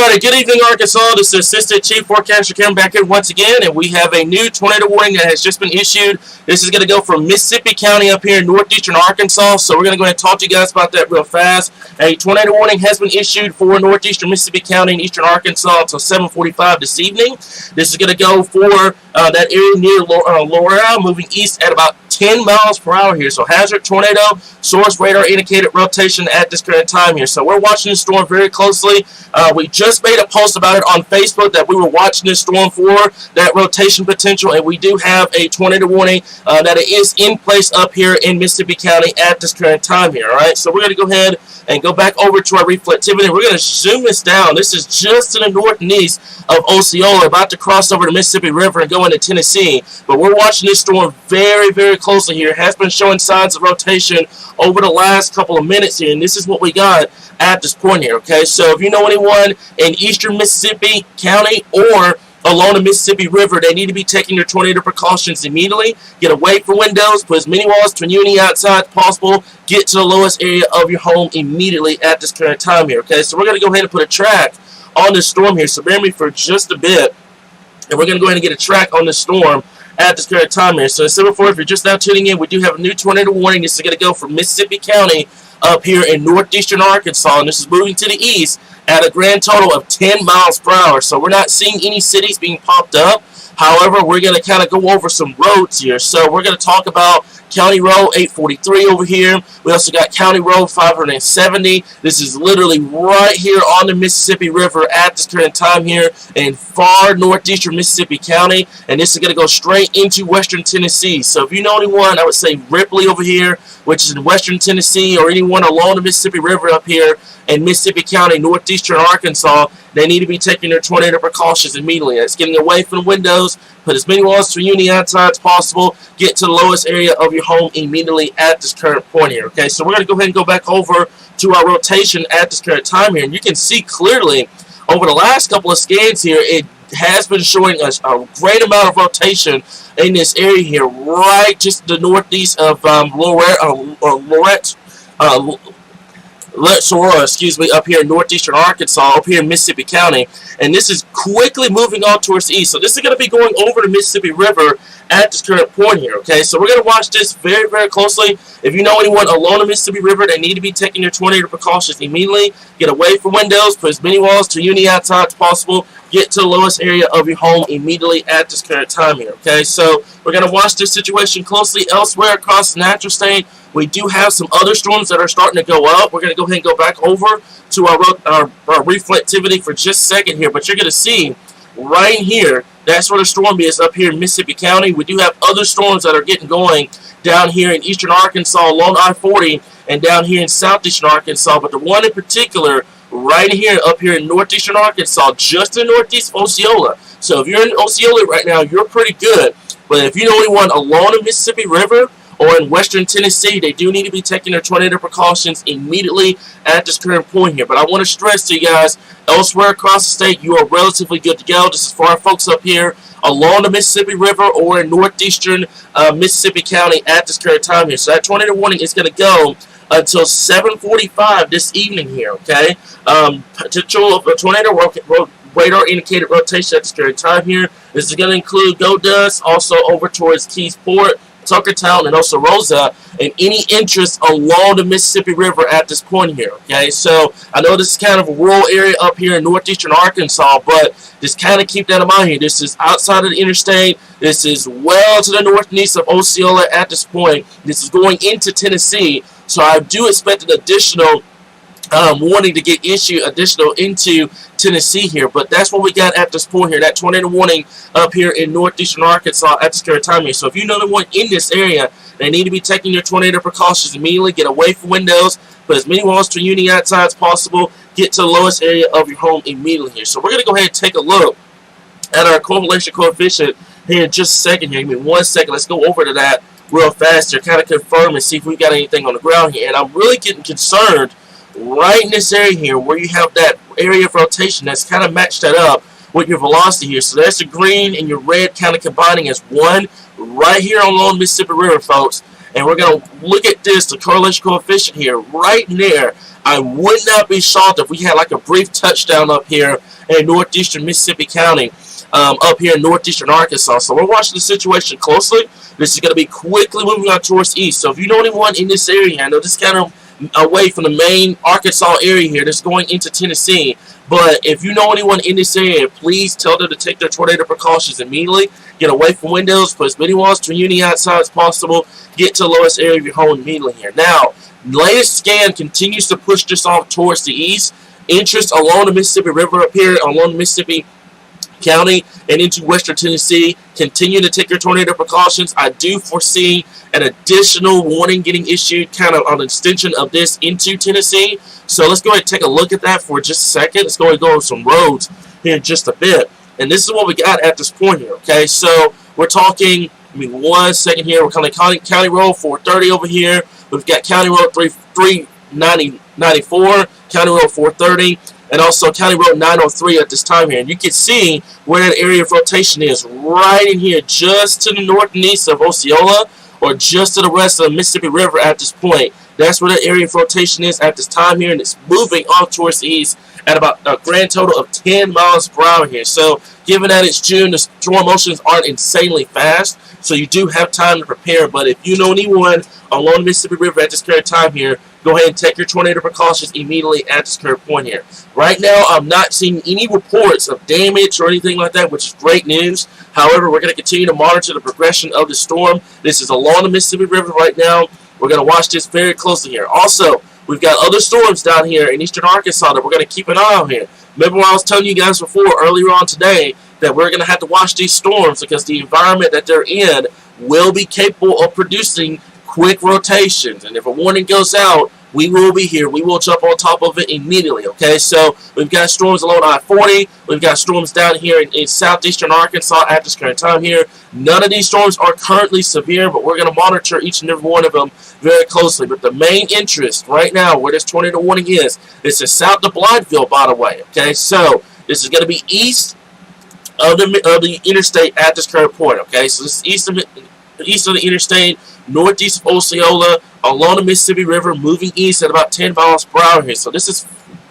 Alrighty, good evening, Arkansas. This is Assistant Chief Forecaster Kim back here once again, and we have a new tornado warning that has just been issued. This is going to go from Mississippi County up here in northeastern Arkansas, so we're going to go ahead and talk to you guys about that real fast. A tornado warning has been issued for northeastern Mississippi County and eastern Arkansas until 7:45 this evening. This is going to go for that area near Laurel, moving east at about 10 miles per hour here. So hazard tornado, source radar indicated rotation at this current time here. So we're watching this storm very closely. We just made a post about it on Facebook that we were watching this storm for that rotation potential, and we do have a tornado warning that is in place up here in Mississippi County at this current time here. All right, so we're going to go ahead and go back over to our reflectivity. We're going to zoom this down. This is just to the north and east of Osceola, about to cross over the Mississippi River and go into Tennessee. But we're watching this storm very, very closely here. It has been showing signs of rotation over the last couple of minutes here, and this is what we got at this point here. Okay, so if you know anyone in eastern Mississippi County or along the Mississippi River, they need to be taking their tornado precautions immediately. Get away from windows, put as many walls between you and the outside as possible. Get to the lowest area of your home immediately at this current time here. Okay, so we're going to go ahead and put a track on this storm here. So bear with me for just a bit, and we're going to go ahead and get a track on this storm at this current time here. So as I said before, if you're just now tuning in, we do have a new tornado warning. This is going to go from Mississippi County up here in northeastern Arkansas, and this is moving to the east at a grand total of 10 miles per hour. So we're not seeing any cities being popped up. However, we're going to kind of go over some roads here. So we're going to talk about County Road 843 over here. We also got County Road 570. This is literally right here on the Mississippi River at this current time here in far northeastern Mississippi County. And this is going to go straight into western Tennessee. So if you know anyone, I would say Ripley over here, which is in western Tennessee, or anyone along the Mississippi River up here in Mississippi County, northeastern Arkansas, they need to be taking their tornado precautions immediately. It's getting away from the windows, put as many walls to you on the outside as possible, get to the lowest area of your home immediately at this current point here. Okay, so we're going to go ahead and go back over to our rotation at this current time here, and you can see clearly over the last couple of scans here, it has been showing us a great amount of rotation in this area here, right just the northeast of up here in northeastern Arkansas, up here in Mississippi County, and this is quickly moving on towards the east. So this is going to be going over the Mississippi River at this current point here. Okay, so we're going to watch this very, very closely. If you know anyone along the Mississippi River, they need to be taking their tornado precautions immediately. Get away from windows, put as many walls to you on the outside as possible. Get to the lowest area of your home immediately at this current time here. Okay, so we're going to watch this situation closely elsewhere across the natural state. We do have some other storms that are starting to go up. We're going to go ahead and go back over to our reflectivity for just a second here. But you're going to see right here, that's where the storm is up here in Mississippi County. We do have other storms that are getting going down here in eastern Arkansas along I-40 and down here in southeastern Arkansas. But the one in particular right here up here in northeastern Arkansas, just in northeast Osceola. So if you're in Osceola right now, you're pretty good. But if you know anyone along the Mississippi River or in western Tennessee, they do need to be taking their tornado precautions immediately at this current point here. But I want to stress to you guys, elsewhere across the state, you are relatively good to go. This is for our folks up here along the Mississippi River or in northeastern Mississippi County at this current time here. So that tornado warning is going to go until 7:45 this evening here, okay? Potential of a tornado radar indicated rotation at this current time here. This is going to include Go Dust, also over towards Keysport, Tuckertown, and also Rosa, and any interest along the Mississippi River at this point here. Okay, so I know this is kind of a rural area up here in northeastern Arkansas, but just kind of keep that in mind here. This is outside of the interstate. This is well to the north and east of Osceola at this point. This is going into Tennessee, so I do expect an additional warning to get issued additional into Tennessee here, but that's what we got at this point here, that tornado warning up here in northeastern Arkansas at this current time here. So if you know anyone in this area, they need to be taking their tornado precautions immediately. Get away from windows, put as many walls to you outside as possible, get to the lowest area of your home immediately here. So we're going to go ahead and take a look at our correlation coefficient here in just a second here. Give me 1 second. Let's go over to that real fast here, kind of confirm and see if we got anything on the ground here. And I'm really getting concerned right in this area here where you have that area of rotation that's kind of matched that up with your velocity here. So that's the green and your red kind of combining as one right here along the Mississippi River, folks. And we're going to look at this, the correlation coefficient here, right there. I would not be shocked if we had like a brief touchdown up here and northeastern Mississippi County up here in northeastern Arkansas. So we're watching the situation closely. This is going to be quickly moving on towards east. So if you know anyone in this area, I know this is kind of away from the main Arkansas area here that's going into Tennessee. But if you know anyone in this area, please tell them to take their tornado precautions immediately. Get away from windows, put as many walls to unity outside as possible. Get to the lowest area of your home immediately here. Now, latest scan continues to push this off towards the east. Interest along the Mississippi River up here, along the Mississippi County and into western Tennessee. Continue to take your tornado precautions. I do foresee an additional warning getting issued, kind of an extension of this into Tennessee. So let's go ahead and take a look at that for just a second. Let's go ahead and go over some roads here in just a bit. And this is what we got at this point here, okay? So we're talking, give me 1 second here. We're calling County Road 430 over here. We've got County Road 394, County Road 430, and also County Road 903 at this time here. And you can see where that area of rotation is right in here, just to the north and east of Osceola, or just to the west of the Mississippi River at this point. That's where that area of rotation is at this time here, and it's moving off towards the east at about a grand total of 10 miles per hour here. So given that it's June, the storm motions aren't insanely fast, so you do have time to prepare. But if you know anyone along the Mississippi River at this current time here, go ahead and take your tornado precautions immediately at this current point here. Right now, I'm not seeing any reports of damage or anything like that, which is great news. However, we're going to continue to monitor the progression of the storm. This is along the Mississippi River right now. We're going to watch this very closely here. Also, we've got other storms down here in eastern Arkansas that we're going to keep an eye on here. Remember what I was telling you guys before earlier on today, that we're going to have to watch these storms because the environment that they're in will be capable of producing quick rotations. And if a warning goes out, we will be here. We will jump on top of it immediately, okay? So we've got storms along I-40. We've got storms down here in southeastern Arkansas at this current time here. None of these storms are currently severe, but we're going to monitor each and every one of them very closely. But the main interest right now where this tornado warning is south of Blytheville, by the way, okay? So this is going to be east of the interstate at this current point, okay? So this is east of the interstate, northeast of Osceola, along the Mississippi River, moving east at about 10 miles per hour here. So this is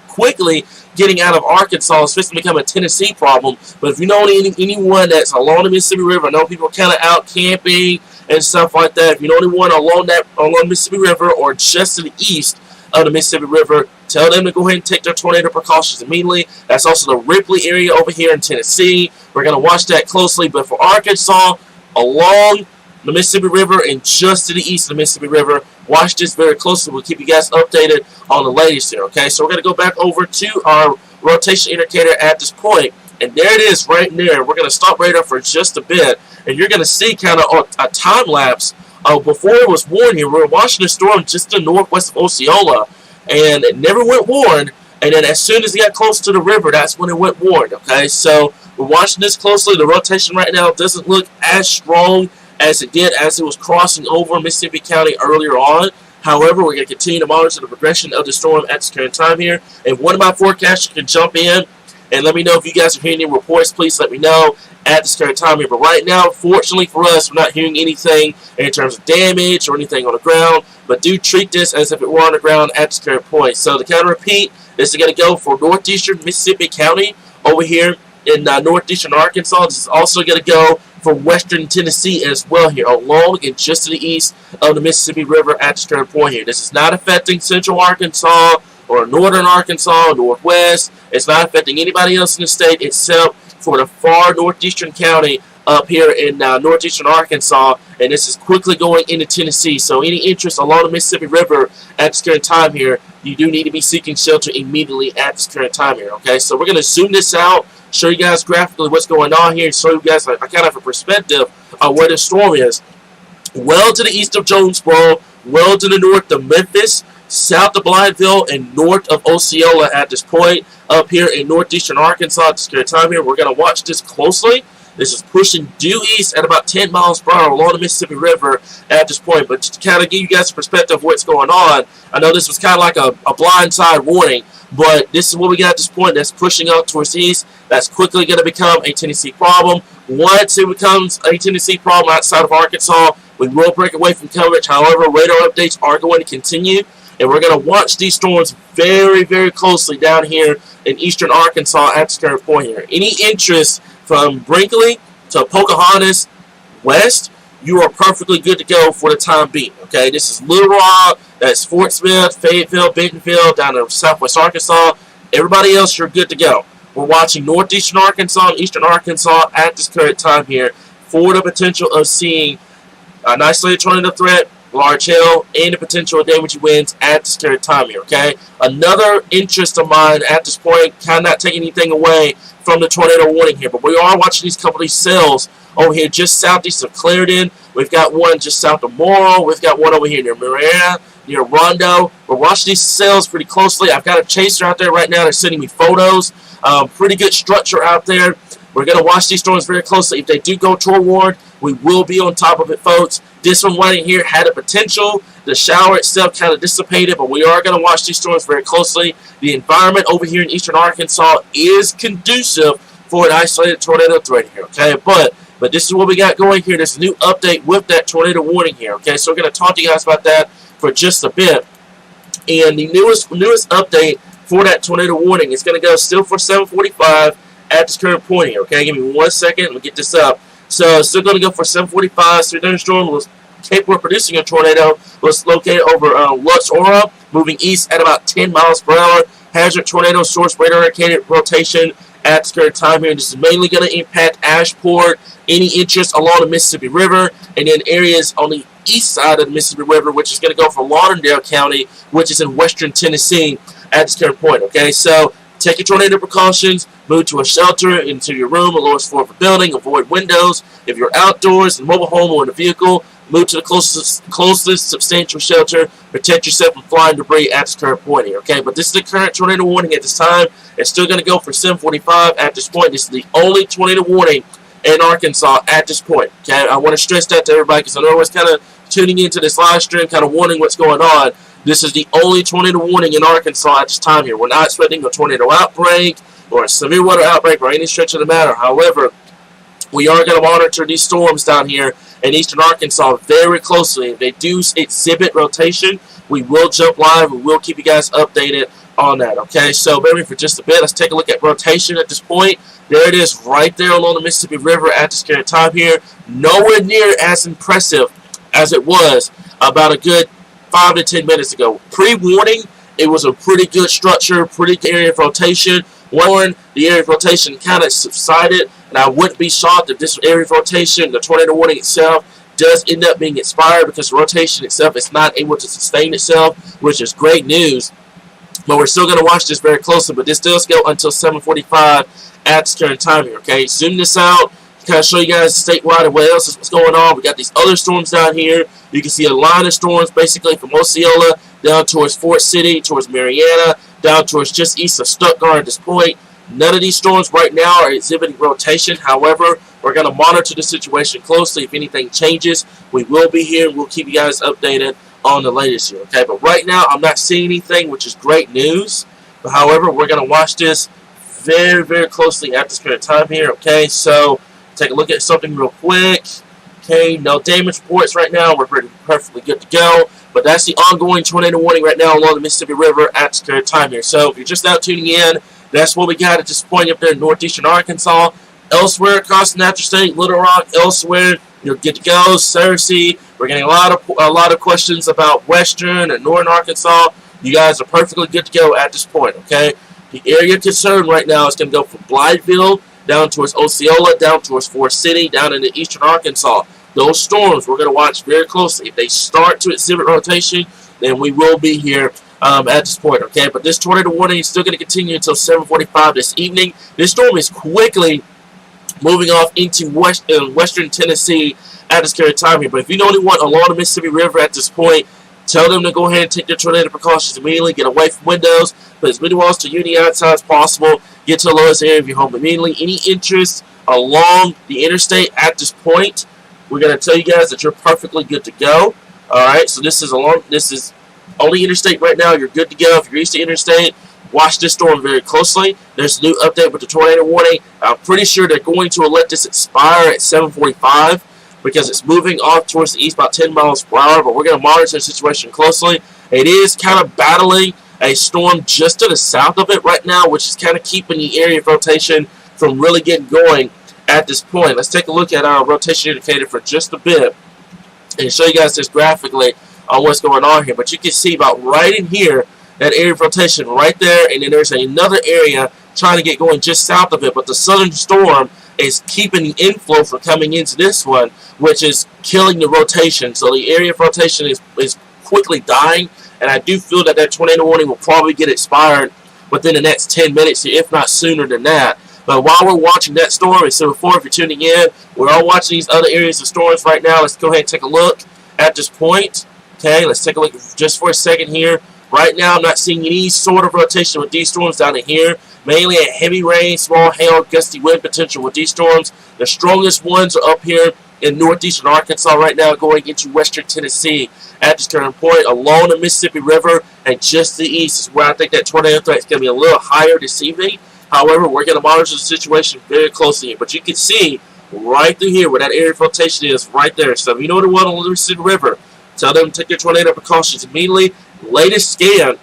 quickly getting out of Arkansas. It's supposed to become a Tennessee problem. But if you know anyone that's along the Mississippi River, I know people are kind of out camping and stuff like that. If you know anyone along the Mississippi River or just to the east of the Mississippi River, tell them to go ahead and take their tornado precautions immediately. That's also the Ripley area over here in Tennessee. We're going to watch that closely. But for Arkansas, along the Mississippi River and just to the east of the Mississippi River, watch this very closely. We'll keep you guys updated on the latest here, okay? So we're going to go back over to our rotation indicator at this point, and there it is right there. We're going to stop radar for just a bit, and you're going to see kind of a time lapse before it was warned here. We were watching the storm just to the northwest of Osceola, and it never went warned, and then as soon as it got close to the river, that's when it went warned, okay? So we're watching this closely. The rotation right now doesn't look as strong as it did as it was crossing over Mississippi County earlier on. However, we're going to continue to monitor the progression of the storm at this current time here. And one of my forecasters can jump in and let me know if you guys are hearing any reports. Please let me know at this current time here. But right now, fortunately for us, we're not hearing anything in terms of damage or anything on the ground. But do treat this as if it were on the ground at this current point. So to kind of repeat, this is going to go for northeastern Mississippi County over here in northeastern Arkansas. This is also going to go for western Tennessee as well here, along and just to the east of the Mississippi River at this current point here. This is not affecting central Arkansas or northern Arkansas or northwest. It's not affecting anybody else in the state except for the far northeastern county up here in northeastern Arkansas, and this is quickly going into Tennessee. So any interest along the Mississippi River at this current time here, you do need to be seeking shelter immediately at this current time here, okay? So we're going to zoom this out, show you guys graphically what's going on here, and show you guys a kind of a perspective of where the storm is. Well to the east of Jonesboro, well to the north of Memphis, south of Blytheville, and north of Osceola at this point. Up here in northeastern Arkansas at this current time here, we're going to watch this closely. This is pushing due east at about 10 miles per hour along the Mississippi River at this point. But to kind of give you guys a perspective of what's going on, I know this was kind of like a blindside warning, but this is what we got at this point. That's pushing up towards the east. That's quickly going to become a Tennessee problem. Once it becomes a Tennessee problem outside of Arkansas, we will break away from coverage. However, radar updates are going to continue. And we're going to watch these storms very, very closely down here in eastern Arkansas at this current point here. Any interest from Brinkley to Pocahontas west, you are perfectly good to go for the time being. Okay, this is Little Rock, that's Fort Smith, Fayetteville, Bentonville, down to southwest Arkansas. Everybody else, you're good to go. We're watching northeastern Arkansas and eastern Arkansas at this current time here for the potential of seeing an isolated tornado threat, large hail, and the potential of damaging winds at this current time here, okay? Another interest of mine at this point, kind of not taking anything away from the tornado warning here, but we are watching these couple of these cells over here just southeast of Clarendon. We've got one just south of Morrill. We've got one over here near Marietta, near Rondo. We're watching these cells pretty closely. I've got a chaser out there right now. They're sending me photos. Pretty good structure out there. We're going to watch these storms very closely. If they do go toward, we will be on top of it, folks. This one right here had a potential. The shower itself kind of dissipated, but we are going to watch these storms very closely. The environment over here in eastern Arkansas is conducive for an isolated tornado threat here, okay? But this is what we got going here. There's a new update with that tornado warning here, okay? So we're going to talk to you guys about that for just a bit. And the newest update for that tornado warning is going to go still for 7:45 at this current point here, okay? Give me 1 second. We'll get this up. So it's still going to go for 7:45. So thunderstorm was capable of producing a tornado. Was located over Lutz Aura, moving east at about 10 miles per hour. Hazard tornado source radar indicated rotation at this current time here. This is mainly going to impact Ashport, any interest along the Mississippi River, and then areas on the east side of the Mississippi River, which is going to go from Lauderdale County, which is in western Tennessee at this current point, okay? So take your tornado precautions, move to a shelter, into your room, a lowest floor of a building, avoid windows. If you're outdoors, in a mobile home or in a vehicle, move to the closest substantial shelter. Protect yourself from flying debris at this current point here, okay? But this is the current tornado warning at this time. It's still going to go for 7:45 at this point. This is the only tornado warning in Arkansas at this point, okay? I want to stress that to everybody because I know everyone's kind of tuning into this live stream, kind of wondering what's going on. This is the only tornado warning in Arkansas at this time here. We're not expecting a tornado outbreak or a severe weather outbreak or any stretch of the matter. However, we are going to monitor these storms down here in eastern Arkansas very closely. If they do exhibit rotation, we will jump live. We will keep you guys updated on that, okay? So bear with me for just a bit. Let's take a look at rotation at this point. There it is right there along the Mississippi River at this current time here. Nowhere near as impressive as it was about a good 5 to 10 minutes ago. Pre-warning, it was a pretty good structure, pretty good area of rotation. Warren, the area of rotation kind of subsided, and I wouldn't be shocked if this area of rotation, the tornado warning itself, does end up being expired because the rotation itself is not able to sustain itself, which is great news. But we're still going to watch this very closely, but this does go until 7:45 at this current time here, okay? Zoom this out, kind of show you guys statewide and what else is what's going on. We got these other storms down here. You can see a line of storms basically from Osceola down towards Fort City, towards Marietta, down towards just east of Stuttgart at this point. None of these storms right now are exhibiting rotation. However, we're going to monitor the situation closely. If anything changes, we will be here and we'll keep you guys updated on the latest here, okay? But right now, I'm not seeing anything, which is great news. But however, we're going to watch this very, very closely at this current time here, okay? So take a look at something real quick. Okay, no damage reports right now. We're perfectly good to go. But that's the ongoing tornado warning right now along the Mississippi River at this current time here. So if you're just now tuning in, that's what we got at this point up there in northeastern Arkansas. Elsewhere across the natural state, Little Rock, elsewhere, you're good to go. Searcy, we're getting a lot of questions about western and northern Arkansas. You guys are perfectly good to go at this point, okay? The area of concern right now is going to go from Blytheville down towards Osceola, down towards Fort City, down into eastern Arkansas. Those storms we're going to watch very closely. If they start to exhibit rotation, then we will be here at this point, okay? But this tornado warning is still going to continue until 7:45 this evening. This storm is quickly moving off into western Tennessee at this current time here. But if you know anyone along the Mississippi River at this point, tell them to go ahead and take their tornado precautions immediately. Get away from windows, put as many walls to the outside as possible. Get to the lowest area of your home immediately. Any interest along the interstate at this point, we're going to tell you guys that you're perfectly good to go. Alright, so this is only interstate right now. You're good to go. If you're east of interstate, watch this storm very closely. There's a new update with the tornado warning. I'm pretty sure they're going to let this expire at 7:45 because it's moving off towards the east about 10 miles per hour, but we're going to monitor the situation closely. It is kind of battling a storm just to the south of it right now, which is kind of keeping the area of rotation from really getting going at this point. Let's take a look at our rotation indicator for just a bit and show you guys this graphically on what's going on here. But you can see about right in here, that area of rotation right there, and then there's another area trying to get going just south of it. But the southern storm is keeping the inflow from coming into this one, which is killing the rotation. So the area of rotation is quickly dying, and I do feel that tornado warning will probably get expired within the next 10 minutes, if not sooner than that. But while we're watching that storm, and so before, if you're tuning in, we're all watching these other areas of storms right now. Let's go ahead and take a look at this point. Okay, let's take a look just for a second here. Right now, I'm not seeing any sort of rotation with these storms down in here. Mainly a heavy rain, small hail, gusty wind potential with these storms. The strongest ones are up here in northeastern Arkansas right now, going into western Tennessee at this current point, along the Mississippi River, and just to the east is where I think that tornado threat is going to be a little higher this evening. However, we're going to monitor the situation very closely here. But you can see right through here where that area of rotation is right there. So if you know the one on the Mississippi River, tell them to take their tornado precautions immediately. Latest scan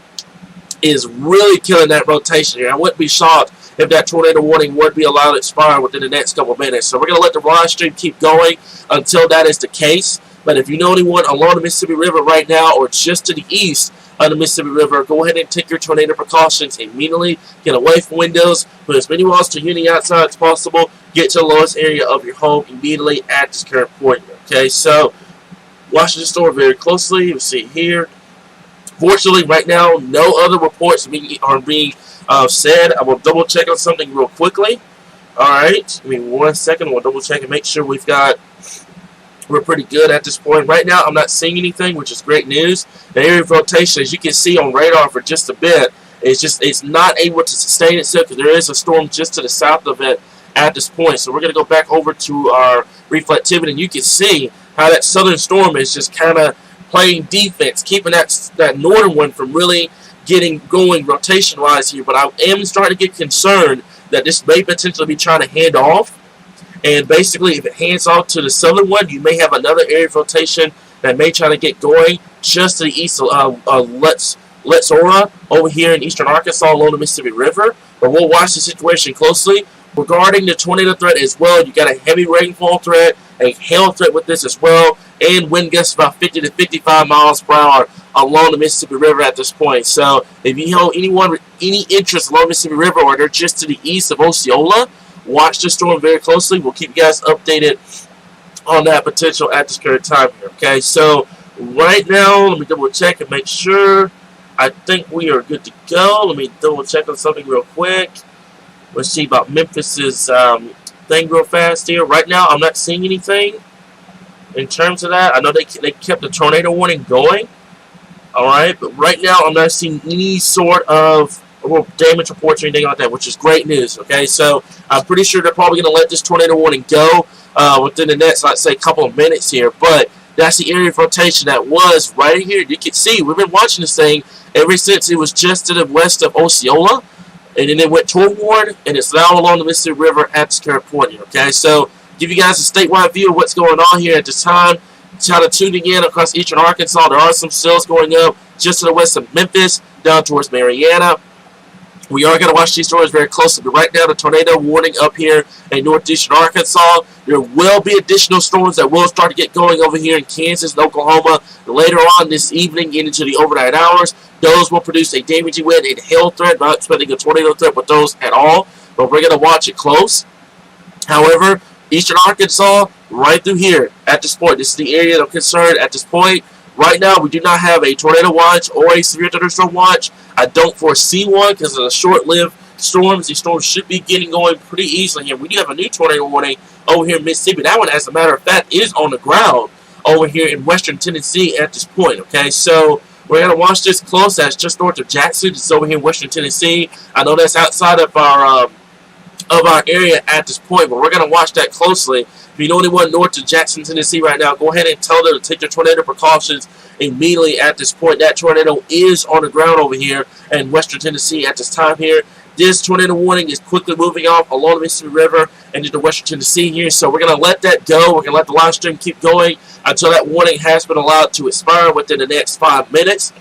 is really killing that rotation here. I wouldn't be shocked if that tornado warning would be allowed to expire within the next couple of minutes. So we're going to let the live stream keep going until that is the case. But if you know anyone along the Mississippi River right now or just to the east of the Mississippi River, go ahead and take your tornado precautions immediately. Get away from windows, put as many walls to unity outside as possible. Get to the lowest area of your home immediately at this current point. Okay, so watch the storm very closely. You'll see here. Fortunately, right now, no other reports are being said. I will double check on something real quickly. All right, give me 1 second. We'll double check and make sure we're pretty good at this point. Right now, I'm not seeing anything, which is great news. The area of rotation, as you can see on radar for just a bit, it's not able to sustain itself because there is a storm just to the south of it at this point. So we're going to go back over to our reflectivity, and you can see how that southern storm is just kind of playing defense, keeping that northern one from really getting going rotation-wise here. But I am starting to get concerned that this may potentially be trying to hand off. And basically, if it hands off to the southern one, you may have another area of rotation that may try to get going just to the east of Let's Aura over here in eastern Arkansas along the Mississippi River. But we'll watch the situation closely. Regarding the tornado threat as well, you got a heavy rainfall threat, a hail threat with this as well, and wind gusts about 50 to 55 miles per hour along the Mississippi River at this point. So if you know anyone with any interest along the Mississippi River or they're just to the east of Osceola, watch the storm very closely. We'll keep you guys updated on that potential at this current time here. Okay, so right now, let me double check and make sure. I think we are good to go. Let me double check on something real quick. Let's see about Memphis's thing real fast here. Right now, I'm not seeing anything in terms of that. I know they kept the tornado warning going. All right, but right now, I'm not seeing any sort of damage reports or anything like that, which is great news. Okay, so I'm pretty sure they're probably going to let this tornado warning go within the next, let's say, couple of minutes here. But that's the area of rotation that was right here. You can see we've been watching this thing ever since it was just to the west of Osceola. And then it went toward, and it's now along the Mississippi River at this current point here. Okay, so give you guys a statewide view of what's going on here at this time. Kind of tuning in across eastern Arkansas. There are some cells going up just to the west of Memphis, down towards Mariana. We are going to watch these stories very closely. But right now, the tornado warning up here in northeastern Arkansas. There will be additional storms that will start to get going over here in Kansas and Oklahoma later on this evening into the overnight hours. Those will produce a damaging wind and hail threat. Not expecting a tornado threat with those at all, but we're going to watch it close. However, eastern Arkansas, right through here at this point. This is the area that I'm concerned at this point. Right now, we do not have a tornado watch or a severe thunderstorm watch. I don't foresee one because of the short-lived storms. These storms should be getting going pretty easily here. We do have a new tornado warning over here in Mississippi. That one, as a matter of fact, is on the ground over here in western Tennessee at this point. Okay, so we're going to watch this close. That's just north of Jackson. It's over here in western Tennessee. I know that's outside of our area at this point, but we're going to watch that closely. If you know anyone north of Jackson, Tennessee right now, go ahead and tell them to take their tornado precautions immediately at this point. That tornado is on the ground over here in western Tennessee at this time here. This tornado warning is quickly moving off along the Mississippi River and into western Tennessee here. So we're going to let that go. We're going to let the live stream keep going until that warning has been allowed to expire within the next 5 minutes.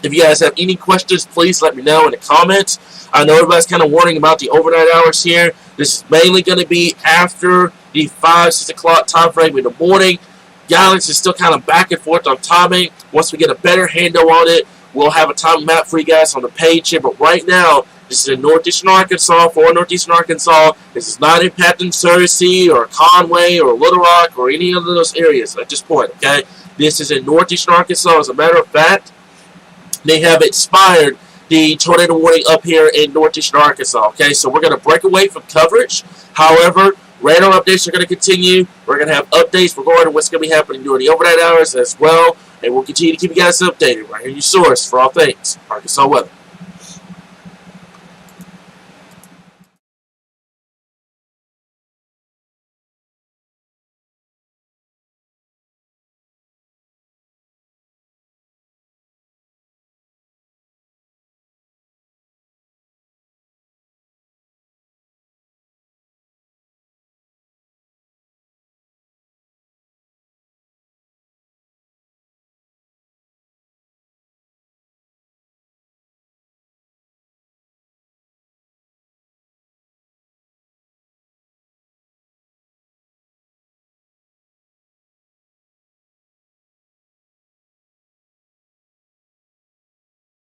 If you guys have any questions, please let me know in the comments. I know everybody's kind of warning about the overnight hours here. This is mainly going to be after the 5, 6 o'clock time frame in the morning. Galaxy is still kind of back and forth on timing. Once we get a better handle on it, we'll have a time map for you guys on the page here. But right now, this is in northeastern Arkansas, for northeastern Arkansas. This is not impacting Searcy or Conway or Little Rock or any of those areas at this point, okay? This is in northeastern Arkansas. As a matter of fact, they have expired the tornado warning up here in northeastern Arkansas, okay? So we're going to break away from coverage. However, radar updates are going to continue. We're going to have updates regarding what's going to be happening during the overnight hours as well. And we'll continue to keep you guys updated right here, your source for all things Arkansas weather.